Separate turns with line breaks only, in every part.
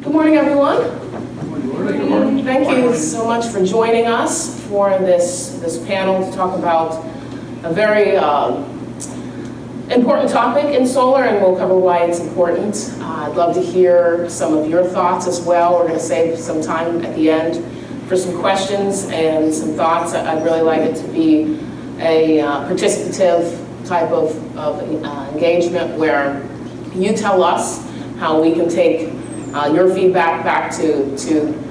Good morning, everyone.
Good morning.
Thank you so much for joining us for this panel to talk about a very important topic in solar, and we'll cover why it's important. I'd love to hear some of your thoughts as well. We're going to save some time at the end for some questions and some thoughts. I'd really like it to be a participative type of engagement where you tell us how we can take your feedback back to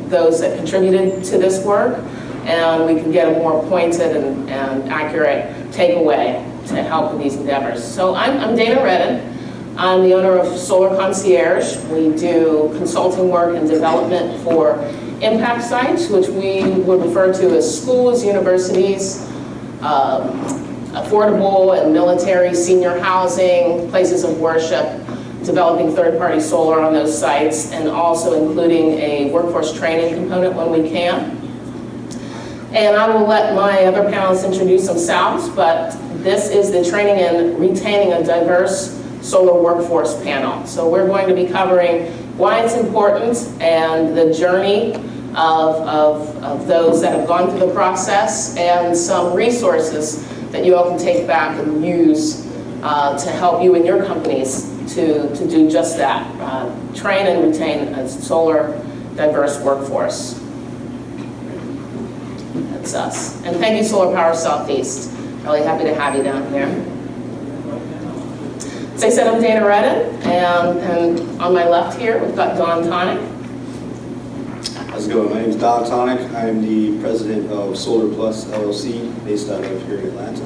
those that contributed to this work, and we can get a more pointed and accurate takeaway to help with these endeavors. So I'm Dana Redden. I'm the owner of Solar Concierge. We do consulting work and development for impact sites, which we would refer to as schools, universities, affordable and military senior housing, places of worship, developing third-party solar on those sites, and also including a workforce training component when we can. And I will let my other panelists introduce themselves, but this is the Training and Retaining a Diverse Solar Workforce panel. So we're going to be covering why it's important and the journey of those that have gone through the process, and some resources that you all can take back and use to help you and your companies to do just that, train and retain a solar diverse workforce. That's us. And thank you, Solar Power Southeast. Really happy to have you down here. As I said, I'm Dana Redden, and on my left here, we've got Don Tonic.
How's it going? My name is Don Tonic. I'm the president of Solar Plus LLC, based out of here in Atlanta.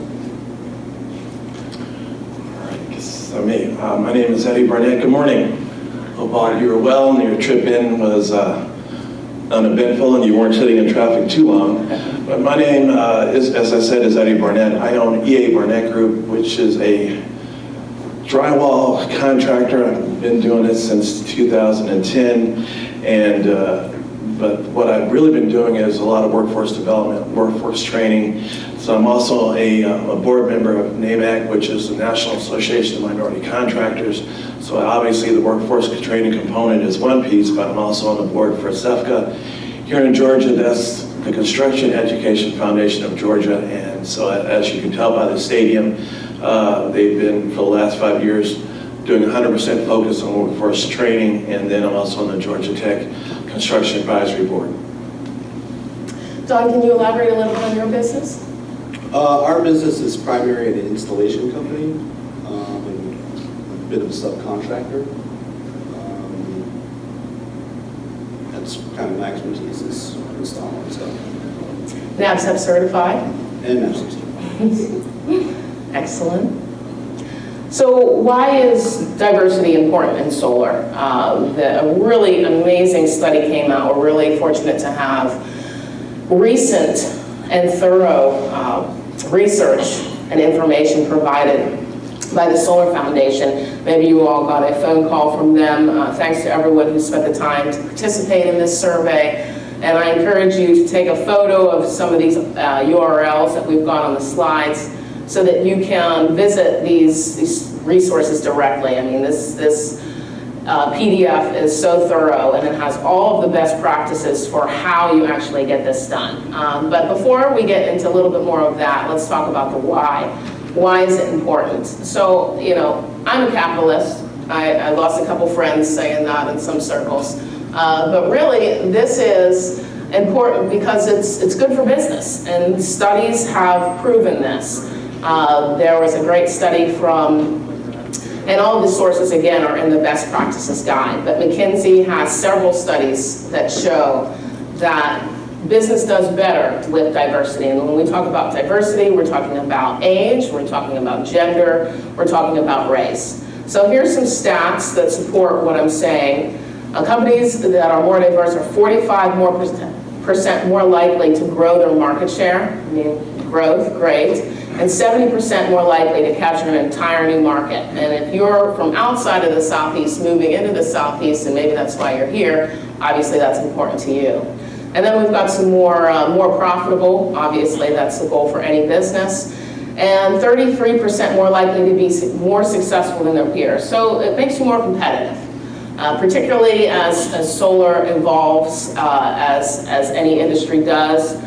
So me. My name is Eddie Barnett. Good morning. Hope all of you are well and your trip in was uneventful and you weren't sitting in traffic too long. But my name is, as I said, is Eddie Barnett. I own EA Barnett Group, which is a drywall contractor. I've been doing it since 2010, but what I've really been doing is a lot of workforce development, workforce training. So I'm also a board member of NAMAC, which is the National Association of Minority Contractors. So obviously the workforce training component is one piece, but I'm also on the board for CEFCA. Here in Georgia, that's the Construction Education Foundation of Georgia. And so as you can tell by the stadium, they've been, for the last 5 years, doing 100% focus on workforce training. And then I'm also on the Georgia Tech Construction Advisory Board.
Don, can you elaborate a little bit on your business?
Our business is primarily an installation company, and a bit of a subcontractor. That's kind of my expertise, is installing stuff.
NABCEP certified.
And NABCEP.
Excellent. So why is diversity important in solar? A really amazing study came out. We're really fortunate to have recent and thorough research and information provided by the Solar Foundation. Maybe you all got a phone call from them. Thanks to everyone who spent the time to participate in this survey. And I encourage you to take a photo of some of these URLs that we've got on the slides, so that you can visit these resources directly. I mean, this PDF is so thorough, and it has all of the best practices for how you actually get this done. But before we get into a little bit more of that, let's talk about the why. Why is it important? So, you know, I'm a capitalist. I lost a couple friends saying that in some circles. But really, this is important because it's good for business, and studies have proven this. There was a great study from, and all of the sources again are in the best practices guide, but McKinsey has several studies that show that business does better with diversity. And when we talk about diversity, we're talking about age, we're talking about gender, we're talking about race. So here's some stats that support what I'm saying. Companies that are more diverse are 45% more likely to grow their market share. I mean, growth, great. And 70% more likely to capture an entire new market. And if you're from outside of the Southeast moving into the Southeast, and maybe that's why you're here, obviously that's important to you. And then we've got some more profitable, obviously that's the goal for any business, and 33% more likely to be more successful than their peers. So it makes you more competitive. particularly as solar evolves, as any industry does.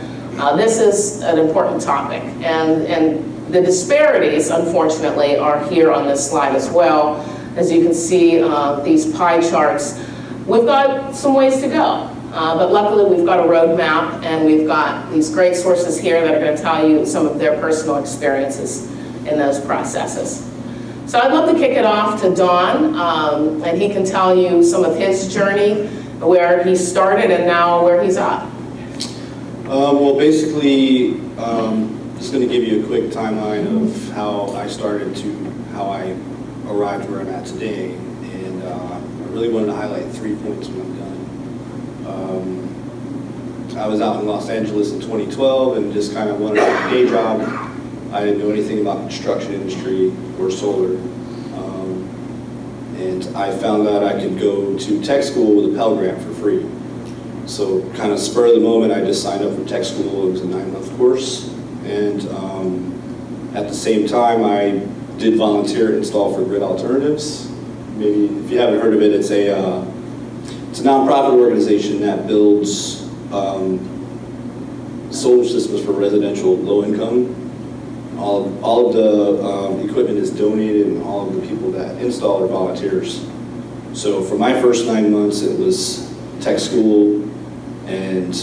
This is an important topic, and the disparities, unfortunately, are here on this slide as well. As you can see, these pie charts, we've got some ways to go. But luckily, we've got a roadmap, and we've got these great sources here that are going to tell you some of their personal experiences in those processes. So I'd love to kick it off to Don, and he can tell you some of his journey, where he started and now where he's at.
Well, basically, just going to give you a quick timeline of how I started to how I arrived where I'm at today. And I really wanted to highlight 3 points when I'm done. I was out in Los Angeles in 2012 and just kind of wanted a day job. I didn't know anything about the construction industry or solar. And I found out I could go to tech school with a Pell Grant for free. So kind of spur of the moment, I just signed up for tech school. It was a 9-month course. And at the same time, I did volunteer at Install for Grid Alternatives. Maybe if you haven't heard of it, it's a nonprofit organization that builds solar systems for residential low income. All of the equipment is donated, and all of the people that install are volunteers. So for my first 9 months, it was tech school and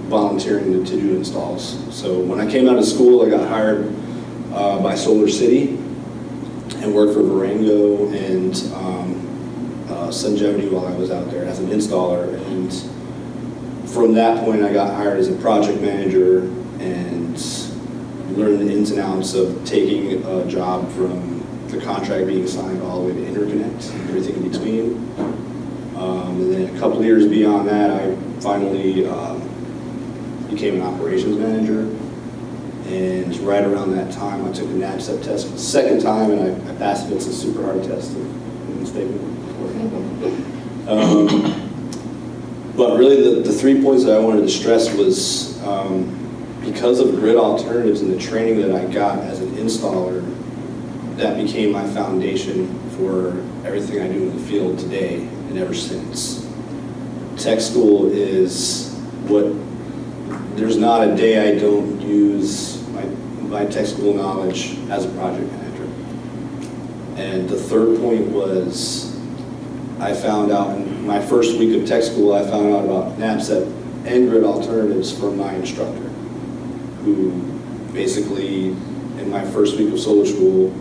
volunteering to do installs. So when I came out of school, I got hired by Solar City and worked for Varango and Sungevity while I was out there as an installer. And from that point, I got hired as a project manager and learned the ins and outs of taking a job from the contract being signed all the way to interconnect, everything in between. And then a couple of years beyond that, I finally became an operations manager. And right around that time, I took the NABCEP test for the second time, and I passed it. It's a super hard test. But really, the 3 points that I wanted to stress was because of Grid Alternatives and the training that I got as an installer, that became my foundation for everything I do in the field today and ever since. Tech school is what, there's not a day I don't use my tech school knowledge as a project manager. And the third point was, I found out in my first week of tech school, I found out about NABCEP and Grid Alternatives from my instructor, who basically, in my first week of solar school,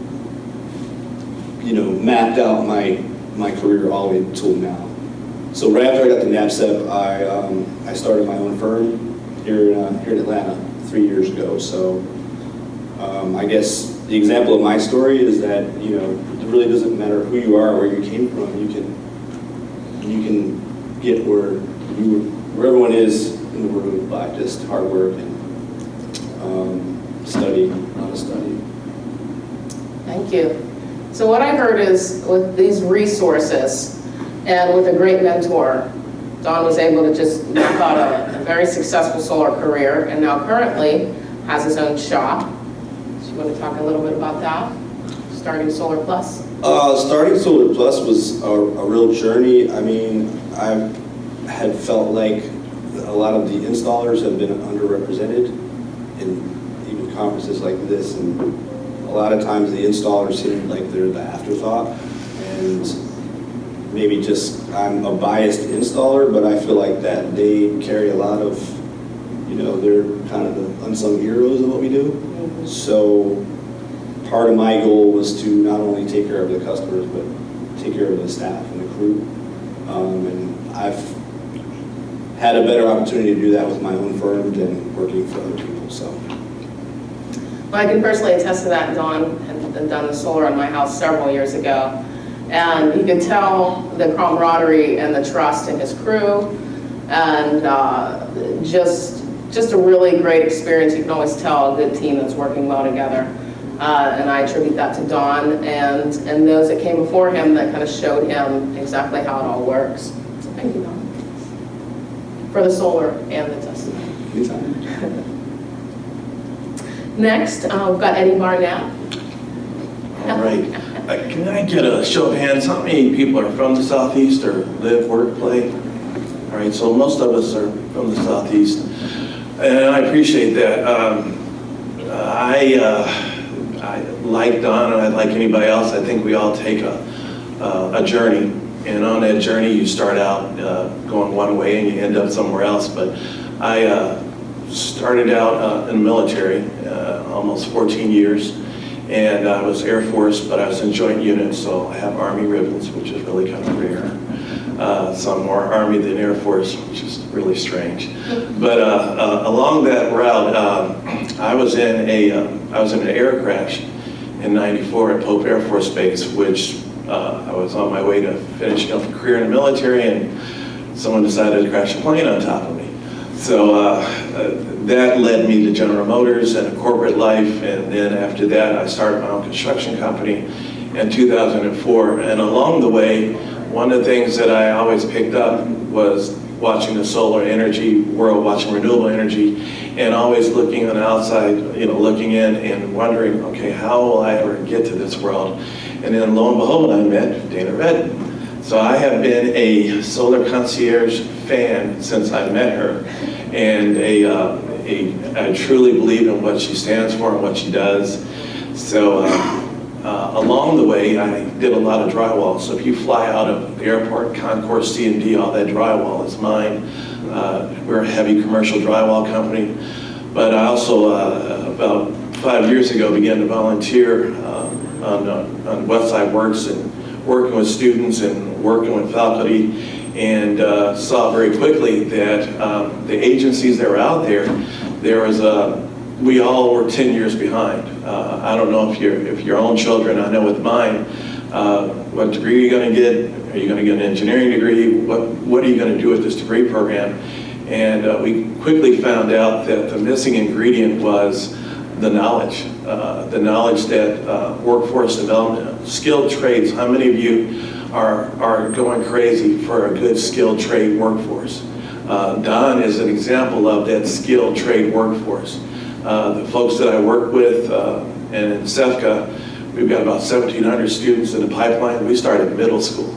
mapped out my career all the way till now. So right after I got the NABCEP, I started my own firm here in Atlanta 3 years ago. So I guess the example of my story is that it really doesn't matter who you are or where you came from. You can get where everyone is in the world by just hard work and study, honest study.
Thank you. So what I heard is, with these resources and with a great mentor, Don was able to just map out a very successful solar career, and now currently has his own shop. So you want to talk a little bit about that? Starting Solar Plus?
Starting Solar Plus was a real journey. I mean, I had felt like a lot of the installers have been underrepresented in even conferences like this, and a lot of times the installers seem like they're the afterthought, and maybe just I'm a biased installer, but I feel like that they carry a lot of, they're kind of the unsung heroes of what we do. Mm-hmm. So part of my goal was to not only take care of the customers, but take care of the staff and the crew. And I've had a better opportunity to do that with my own firm than working for other people. So.
Well, I can personally attest to that. Don had done the solar on my house several years ago. And you could tell the camaraderie and the trust in his crew, and just a really great experience. You can always tell a good team that's working well together. And I attribute that to Don and those that came before him that kind of showed him exactly how it all works. So thank you, Don, for the solar and the testimony.
Anytime.
Next, we've got Eddie Barnett.
All right. Can I get a show of hands? How many people are from the Southeast or live, work, play? All right, so most of us are from the Southeast, and I appreciate that. I like Don, and I like anybody else. I think we all take a journey, and on that journey, you start out going one way and you end up somewhere else. But I started out in the military, almost 14 years. And I was Air Force, but I was in joint units, so I have Army ribbons, which is really kind of rare. So I'm more Army than Air Force, which is really strange. But along that route, I was in an air crash in '94 at Pope Air Force Base, which I was on my way to finishing up a career in the military, and someone decided to crash a plane on top of me. So that led me to General Motors and a corporate life, and then after that I started my own construction company in 2004. And along the way, one of the things that I always picked up was watching the solar energy world, watching renewable energy, and always looking on the outside, looking in and wondering, okay, how will I ever get to this world? And then lo and behold, I met Dana Redden. So I have been a Solar Concierge fan since I met her, and I truly believe in what she stands for and what she does. So along the way, I did a lot of drywall. So if you fly out of the airport, Concourse C&D, all that drywall is mine. We're a heavy commercial drywall company. But I also, about 5 years ago, began to volunteer on Westside Works and working with students and working with faculty, and saw very quickly that the agencies that were out there, we all were 10 years behind. I don't know if your own children, I know with mine, what degree are you going to get? Are you going to get an engineering degree? What are you going to do with this degree program? And we quickly found out that the missing ingredient was the knowledge that workforce development, skilled trades. How many of you are going crazy for a good skilled trade workforce? Don is an example of that skilled trade workforce. The folks that I work with and in SEFCA, we've got about 1,700 students in the pipeline. We started middle school.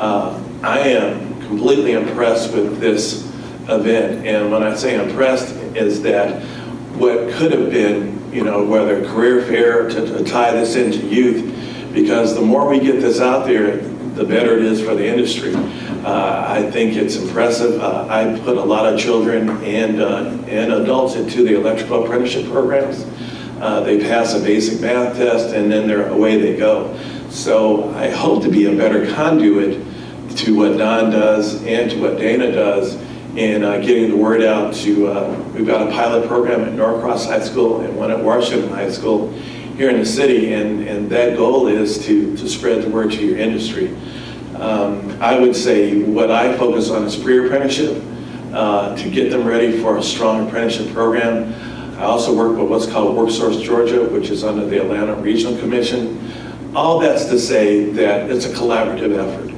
I am completely impressed with this event, and when I say impressed is that what could have been, whether career fair to tie this into youth, because the more we get this out there, the better it is for the industry. I think it's impressive. I put a lot of children and adults into the electrical apprenticeship programs. They pass a basic math test, and then away they go. So I hope to be a better conduit to what Don does and to what Dana does in getting the word out to, we've got a pilot program at Norcross High School and one at Washington High School here in the city, and that goal is to spread the word to your industry. I would say what I focus on is pre-apprenticeship, to get them ready for a strong apprenticeship program. I also work with what's called WorkSource Georgia, which is under the Atlanta Regional Commission. All that's to say that it's a collaborative effort.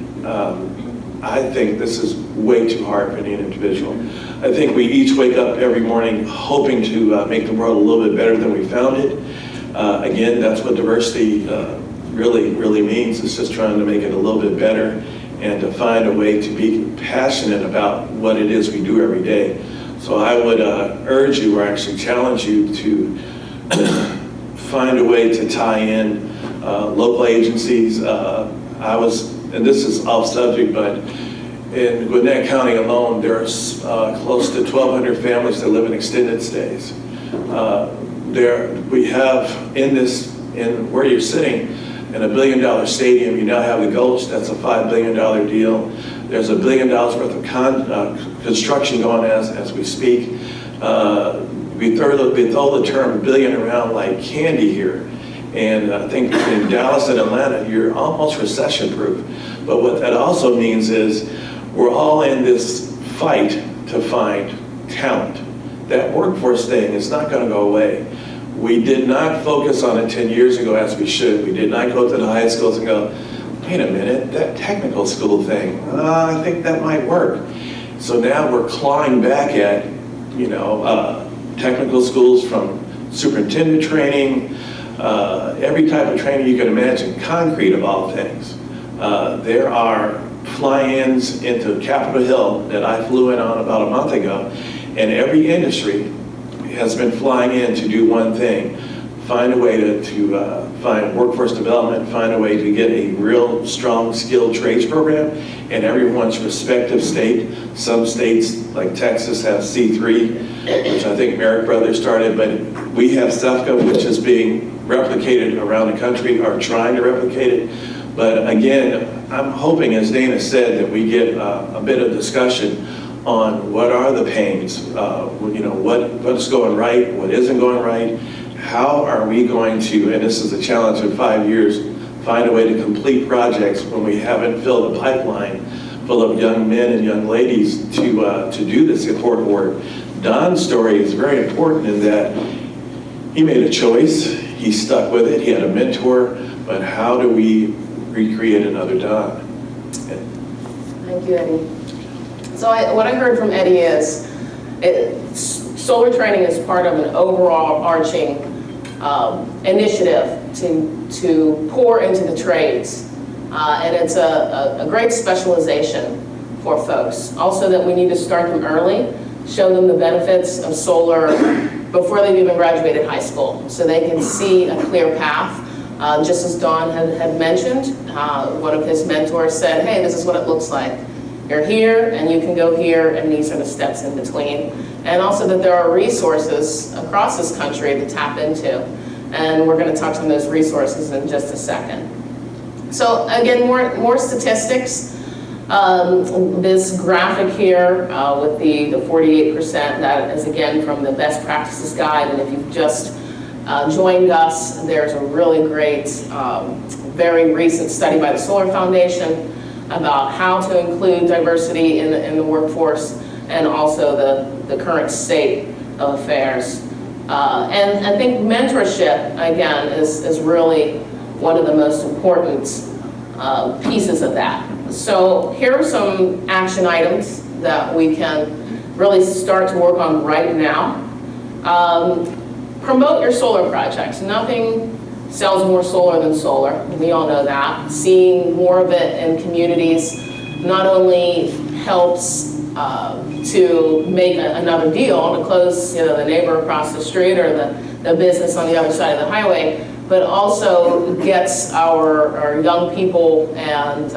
I think this is way too hard for any individual. I think we each wake up every morning hoping to make the world a little bit better than we found it. Again, that's what diversity really means. It's just trying to make it a little bit better and to find a way to be passionate about what it is we do every day. So I would urge you, or actually challenge you, to find a way to tie in local agencies. And this is off subject, but in Gwinnett County alone, there's close to 1,200 families that live in extended stays. We have in where you're sitting, in $1 billion stadium, you now have the Gulch, that's a $5 billion deal. There's $1 billion worth of construction going as we speak. We throw the term billion around like candy here. And I think in Dallas and Atlanta, you're almost recession-proof. But what that also means is we're all in this fight to find talent. That workforce thing is not going to go away. We did not focus on it 10 years ago as we should. We did not go to the high schools and go, wait a minute, that technical school thing, I think that might work. So now we're clawing back at, technical schools, from superintendent training, every type of training you can imagine, concrete of all things. There are fly-ins into Capitol Hill that I flew in on about a month ago, and every industry has been flying in to do one thing: find a way to find workforce development, find a way to get a real strong skilled trades program in everyone's respective state. Some states, like Texas, have C3, which I think Merrick Brothers started, but we have SEFCA, which is being replicated around the country, or trying to replicate it. But again, I'm hoping, as Dana said, that we get a bit of discussion on what are the pains, what is going right, what isn't going right, how are we going to, and this is a challenge in 5 years, find a way to complete projects when we haven't filled a pipeline full of young men and young ladies to do this important work. Don's story is very important in that he made a choice, he stuck with it, he had a mentor, but how do we recreate another Don?
Thank you, Eddie. So what I heard from Eddie is solar training is part of an overall arching initiative to pour into the trades. And it's a great specialization for folks. Also that we need to start them early, show them the benefits of solar before they've even graduated high school, so they can see a clear path. Just as Don had mentioned, one of his mentors said, hey, this is what it looks like. You're here, and you can go here, and these are the steps in between. And also that there are resources across this country to tap into. And we're going to touch on those resources in just a second. So again, more statistics. This graphic here with the 48%, that is again from the Best Practices Guide. And if you've just joined us, there's a really great, very recent study by the Solar Foundation about how to include diversity in the workforce, and also the current state of affairs. And I think mentorship, again, is really one of the most important pieces of that. So here are some action items that we can really start to work on right now. Promote your solar projects. Nothing sells more solar than solar. We all know that. Seeing more of it in communities not only helps to make another deal to close, the neighbor across the street or the business on the other side of the highway, but also gets our young people and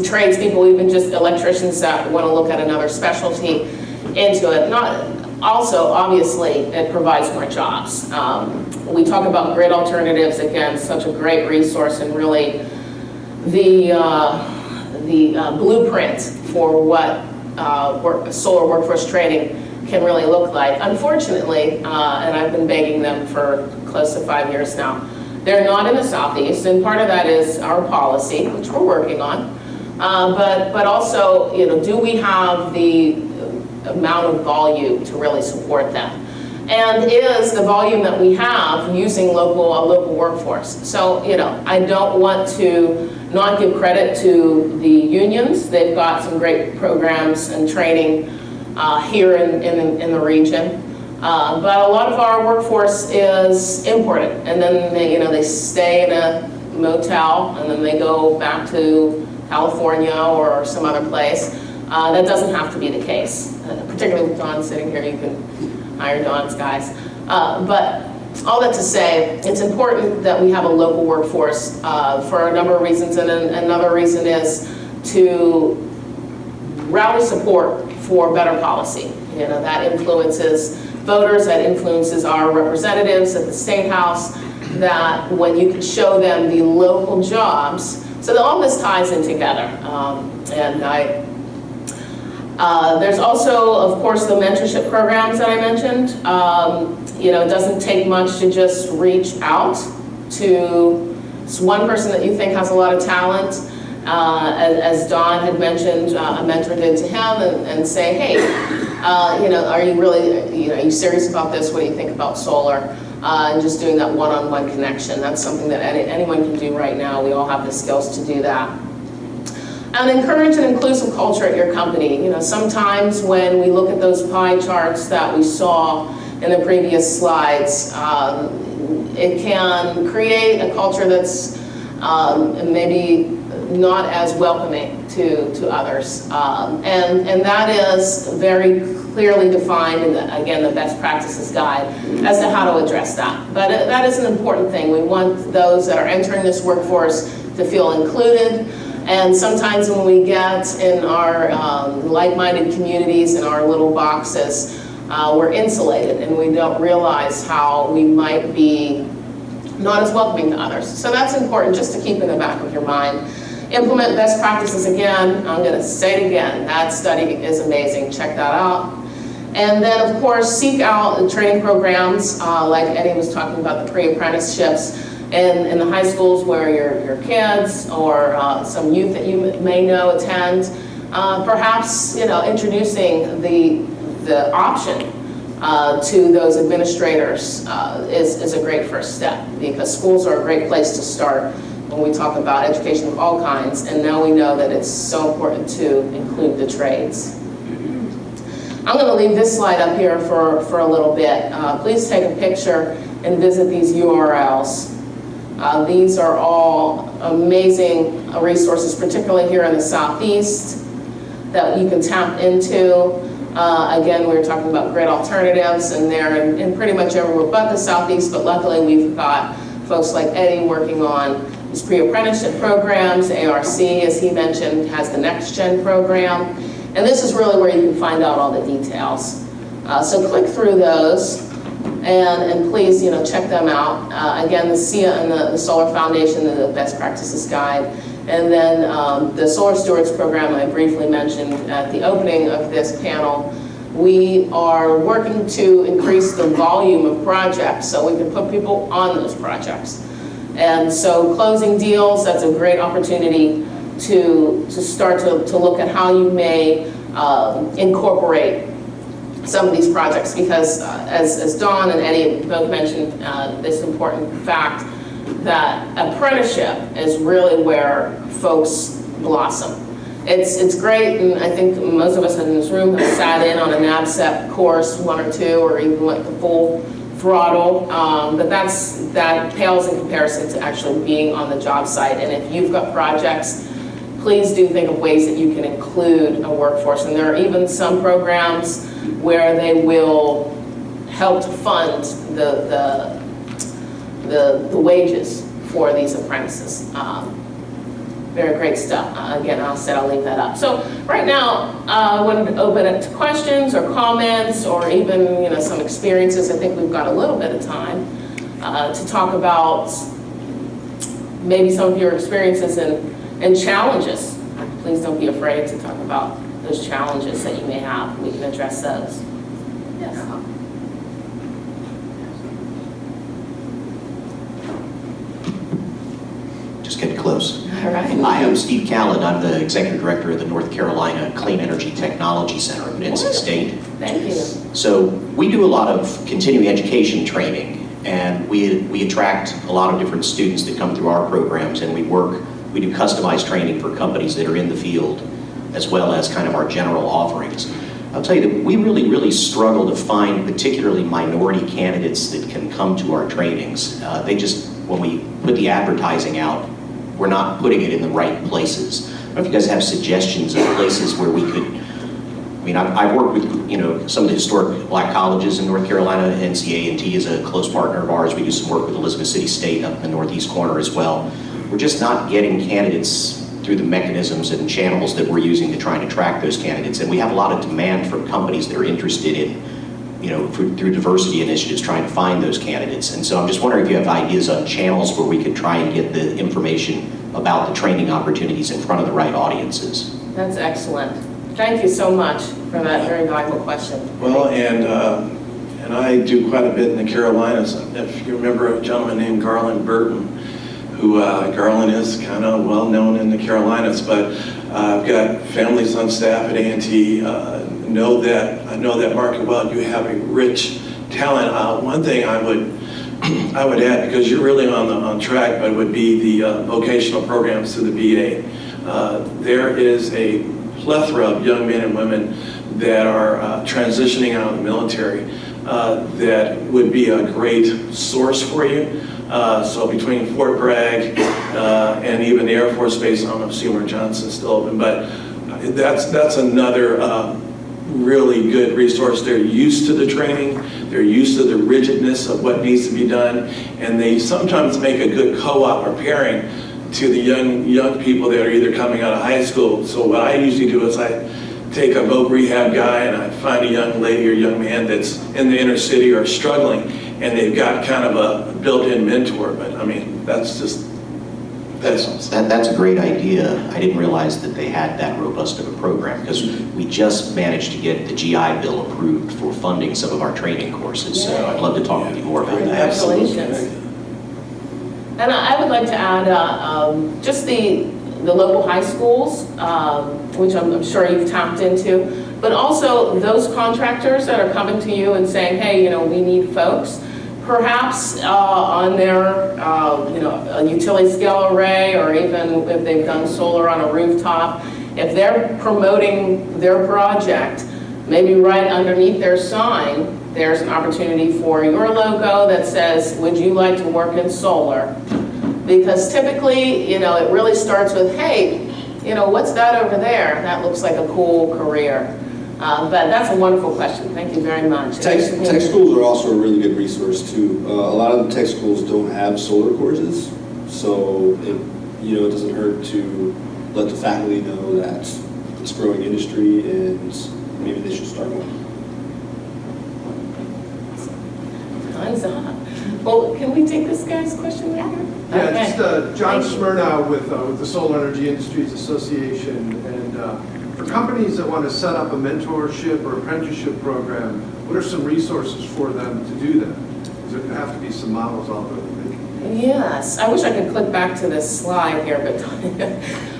tradespeople, even just electricians that want to look at another specialty into it. Also, obviously, it provides more jobs. We talk about grid alternatives, again, such a great resource, and really the blueprint for what solar workforce training can really look like. Unfortunately, and I've been begging them for close to 5 years now, they're not in the Southeast, and part of that is our policy, which we're working on. But also, do we have the amount of volume to really support them? And is the volume that we have using a local workforce? So, I don't want to not give credit to the unions. They've got some great programs and training here in the region. But a lot of our workforce is imported, and then they stay in a motel, and then they go back to California or some other place. That doesn't have to be the case. Particularly with Don sitting here, you can hire Don's guys. But all that to say, it's important that we have a local workforce for a number of reasons, and another reason is to rally support for better policy. That influences voters, that influences our representatives at the State House, that when you can show them the local jobs, so that all this ties in together. There's also, of course, the mentorship programs that I mentioned. It doesn't take much to just reach out to one person that you think has a lot of talent. As Don had mentioned, a mentor did to him, and say, hey, are you really, are you serious about this? What do you think about solar? And just doing that one-on-one connection. That's something that anyone can do right now. We all have the skills to do that. And encourage an inclusive culture at your company. Sometimes when we look at those pie charts that we saw in the previous slides, it can create a culture that's maybe not as welcoming to others. And that is very clearly defined in, again, the best practices guide as to how to address that. But that is an important thing. We want those that are entering this workforce to feel included. And sometimes when we get in our like-minded communities, in our little boxes, we're insulated and we don't realize how we might be not as welcoming to others. So that's important just to keep in the back of your mind. Implement best practices again. I'm going to say it again. That study is amazing. Check that out. And then, of course, seek out the training programs, like Eddie was talking about, the pre-apprenticeships in the high schools where your kids or some youth that you may know attend. Perhaps, introducing the option to those administrators is a great first step, because schools are a great place to start when we talk about education of all kinds, and now we know that it's so important to include the trades. I'm going to leave this slide up here for a little bit. Please take a picture and visit these URLs. These are all amazing resources, particularly here in the Southeast, that you can tap into. Again, we were talking about great alternatives, and they're in pretty much everywhere but the Southeast, but luckily we've got folks like Eddie working on these pre-apprenticeship programs. ARC, as he mentioned, has the Next Gen program. And this is really where you can find out all the details. So click through those and please, check them out. Again, the SEIA and the Solar Foundation, the Best Practices Guide. And then the Solar Stewards program I briefly mentioned at the opening of this panel. We are working to increase the volume of projects so we can put people on those projects. And so closing deals, that's a great opportunity to start to look at how you may incorporate some of these projects, because as Dawn and Eddie both mentioned, this important fact that apprenticeship is really where folks blossom. It's great, and I think most of us in this room have sat in on a NABCEP course, one or two, or even went the full throttle, but that pales in comparison to actually being on the job site. And if you've got projects, please do think of ways that you can include a workforce. And there are even some programs where they will help to fund the wages for these apprentices. Very great stuff. Again, I'll leave that up. So right now, I wanted to open it to questions or comments, or even some experiences. I think we've got a little bit of time to talk about maybe some of your experiences and challenges. Please don't be afraid to talk about those challenges that you may have. We can address those. Yes.
Just getting close.
All right.
Hi, I'm Steve Callan. I'm the Executive Director of the North Carolina Clean Energy Technology Center at NC State.
Thank you.
So we do a lot of continuing education training, and we attract a lot of different students that come through our programs, and we do customized training for companies that are in the field, as well as kind of our general offerings. I'll tell you that we really struggle to find particularly minority candidates that can come to our trainings. When we put the advertising out, we're not putting it in the right places. I don't know if you guys have suggestions of places where we could, I've worked with, some of the historic black colleges in North Carolina. NCA&T is a close partner of ours. We do some work with Elizabeth City State up in the northeast corner as well. We're just not getting candidates through the mechanisms and channels that we're using to try and attract those candidates. And we have a lot of demand from companies that are interested in, through diversity initiatives, trying to find those candidates. And so I'm just wondering if you have ideas on channels where we could try and get the information about the training opportunities in front of the right audiences.
That's excellent. Thank you so much for that very valuable question.
Well, and I do quite a bit in the Carolinas. If you remember a gentleman named Garland Burton, who Garland is kind of well known in the Carolinas, but I've got families on staff at A&T. I know that market well. You have a rich talent. One thing I would add, because you're really on track, but would be the vocational programs through the VA. There is a plethora of young men and women that are transitioning out of the military. that would be a great source for you. So between Fort Bragg and even the Air Force Base, I don't know if Seymour Johnson's still open, but that's another really good resource. They're used to the training, they're used to the rigidness of what needs to be done, and they sometimes make a good co-op or pairing to the young people that are either coming out of high school. So what I usually do is I take a voc rehab guy and I find a young lady or young man that's in the inner city or struggling, and they've got kind of a built-in mentor. But I mean, that's
That's a great idea. I didn't realize that they had that robust of a program, because we just managed to get the GI Bill approved for funding some of our training courses. So I'd love to talk with you more about that.
Congratulations. And I would like to add just the local high schools, which I'm sure you've tapped into, but also those contractors that are coming to you and saying, hey, we need folks. Perhaps on their, a utility scale array, or even if they've done solar on a rooftop, if they're promoting their project, maybe right underneath their sign, there's an opportunity for your logo that says, would you like to work in solar? Because typically, it really starts with, hey, what's that over there? That looks like a cool career. But that's a wonderful question. Thank you very much.
Tech schools are also a really good resource too. A lot of the tech schools don't have solar courses, so it doesn't hurt to let the faculty know that it's a growing industry and maybe they should start one.
Time's up. Well, can we take this guy's question right here?
Yeah,
Okay.
just John
Thank you.
Smyrna with the Solar Energy Industries Association. And for companies that want to set up a mentorship or apprenticeship program, what are some resources for them to do that? Does there have to be some models out there that they can?
Yes, I wish I could click back to this slide here,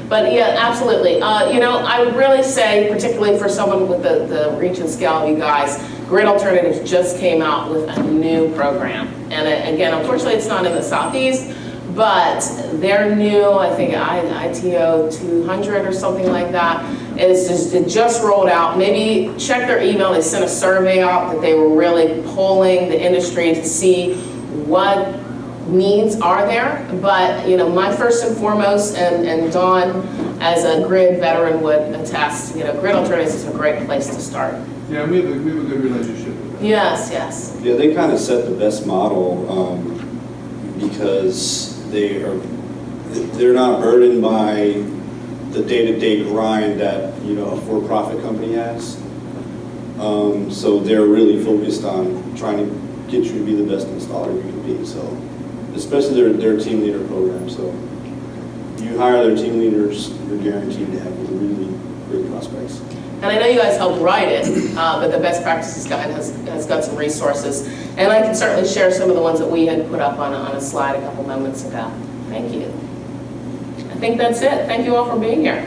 but yeah, absolutely. I would really say, particularly for someone with the reach and scale of you guys, Grid Alternatives just came out with a new program. And again, unfortunately, it's not in the Southeast, but they're new, I think ITO 200 or something like that. It just rolled out. Maybe check their email. They sent a survey out that they were really polling the industry to see what needs are there. But my first and foremost, and Dawn as a grid veteran would attest, Grid Alternatives is a great place to start.
Yeah, we have a good relationship with them.
Yes, yes.
Yeah, they kind of set the best model because they're not burdened by the day-to-day grind that a for-profit company has. So they're really focused on trying to get you to be the best installer you can be. So, especially their team leader program. So, you hire their team leaders, you're guaranteed to have really great prospects.
And I know you guys helped write it, but the Best Practices Guide has got some resources. And I can certainly share some of the ones that we had put up on a slide a couple moments ago. Thank you. I think that's it. Thank you all for being here.